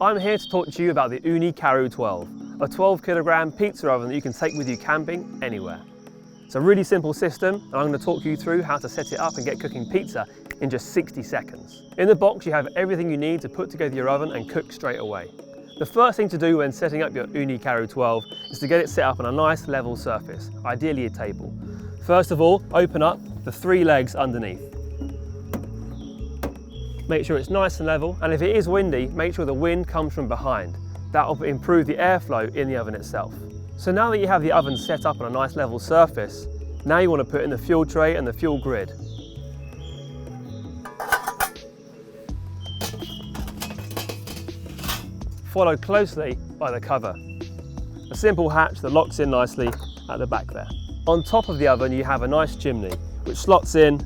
I'm here to talk to you about the Ooni Karu 12, a 12-kilogram pizza oven that you can take with you camping anywhere. It's a really simple system, and I'm going to talk you through how to set it up and get cooking pizza in just 60 seconds. In the box you have everything you need to put together your oven and cook straight away. The first thing to do when setting up your Ooni Karu 12 is to get it set up on a nice level surface, ideally a table. First of all, open up the 3 legs underneath. Make sure it's nice and level, and if it is windy, make sure the wind comes from behind. That will improve the airflow in the oven itself. So now that you have the oven set up on a nice level surface, now you want to put in the fuel tray and the fuel grid. Followed closely by the cover. A simple hatch that locks in nicely at the back there. On top of the oven you have a nice chimney which slots in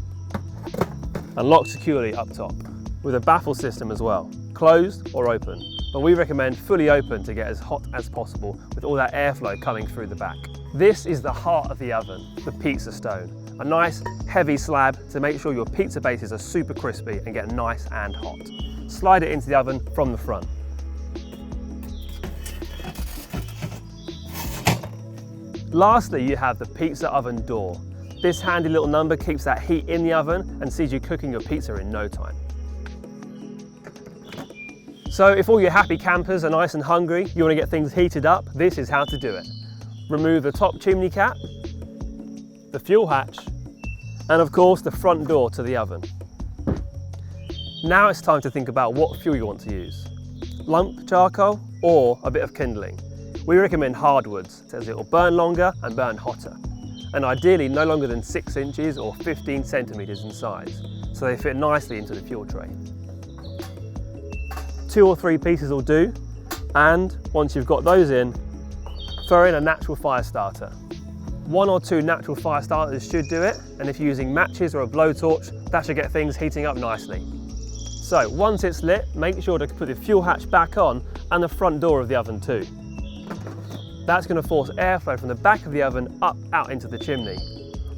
and locks securely up top, with a baffle system as well, closed or open. But we recommend fully open to get as hot as possible with all that airflow coming through the back. This is the heart of the oven, the pizza stone. A nice heavy slab to make sure your pizza bases are super crispy and get nice and hot. Slide it into the oven from the front. Lastly, you have the pizza oven door. This handy little number keeps that heat in the oven and sees you cooking your pizza in no time. So if all your happy campers are nice and hungry, you want to get things heated up, this is how to do it. Remove the top chimney cap, the fuel hatch, and of course the front door to the oven. Now it's time to think about what fuel you want to use. Lump charcoal or a bit of kindling. We recommend hardwoods, as it will burn longer and burn hotter. And ideally no longer than 6 inches or 15 centimeters in size, so they fit nicely into the fuel tray. 2 or 3 pieces will do, and once you've got those in, throw in a natural fire starter. 1 or 2 natural fire starters should do it, and if you're using matches or a blowtorch, that should get things heating up nicely. So once it's lit, make sure to put the fuel hatch back on and the front door of the oven too. That's going to force airflow from the back of the oven up out into the chimney.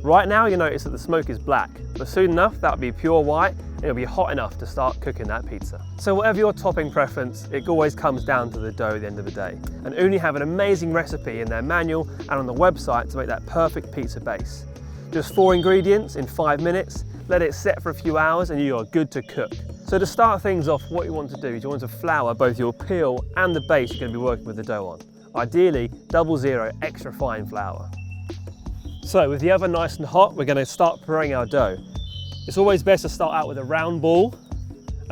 Right now you notice that the smoke is black, but soon enough that'll be pure white and it'll be hot enough to start cooking that pizza. So whatever your topping preference, it always comes down to the dough at the end of the day. And Ooni have an amazing recipe in their manual and on the website to make that perfect pizza base. Just 4 ingredients in 5 minutes, let it set for a few hours and you are good to cook. So to start things off, what you want to do is you want to flour both your peel and the base you're going to be working with the dough on. Ideally 00 extra fine flour. So with the oven nice and hot, we're going to start preparing our dough. It's always best to start out with a round ball,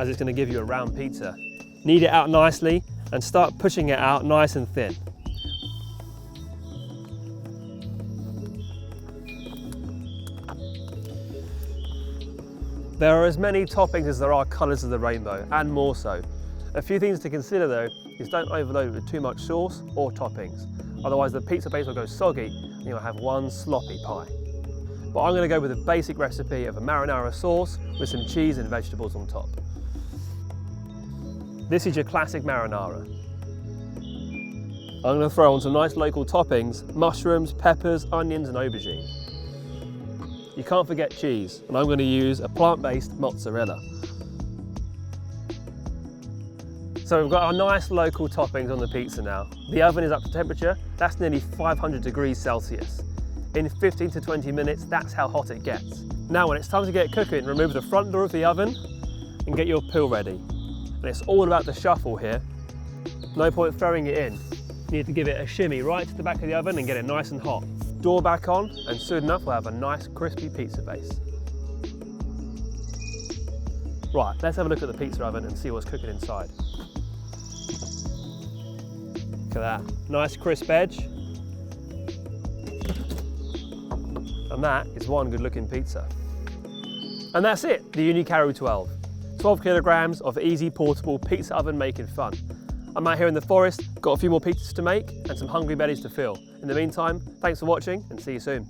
as it's going to give you a round pizza. Knead it out nicely and start pushing it out nice and thin. There are as many toppings as there are colours of the rainbow, and more so. A few things to consider though is don't overload it with too much sauce or toppings, otherwise the pizza base will go soggy and you'll have one sloppy pie. But I'm going to go with a basic recipe of a marinara sauce with some cheese and vegetables on top. This is your classic marinara. I'm going to throw on some nice local toppings, mushrooms, peppers, onions and aubergine. You can't forget cheese, and I'm going to use a plant-based mozzarella. So we've got our nice local toppings on the pizza now. The oven is up to temperature, that's nearly 500 degrees Celsius. In 15 to 20 minutes, that's how hot it gets. Now when it's time to get cooking, remove the front door of the oven and get your peel ready. And it's all about the shuffle here. No point throwing it in. You need to give it a shimmy right to the back of the oven and get it nice and hot. Door back on, and soon enough we'll have a nice crispy pizza base. Right, let's have a look at the pizza oven and see what's cooking inside. Look at that, nice crisp edge. And that is one good looking pizza. And that's it, the Ooni Karu 12. 12 kilograms of easy portable pizza oven making fun. I'm out here in the forest, got a few more pizzas to make and some hungry bellies to fill. In the meantime, thanks for watching and see you soon.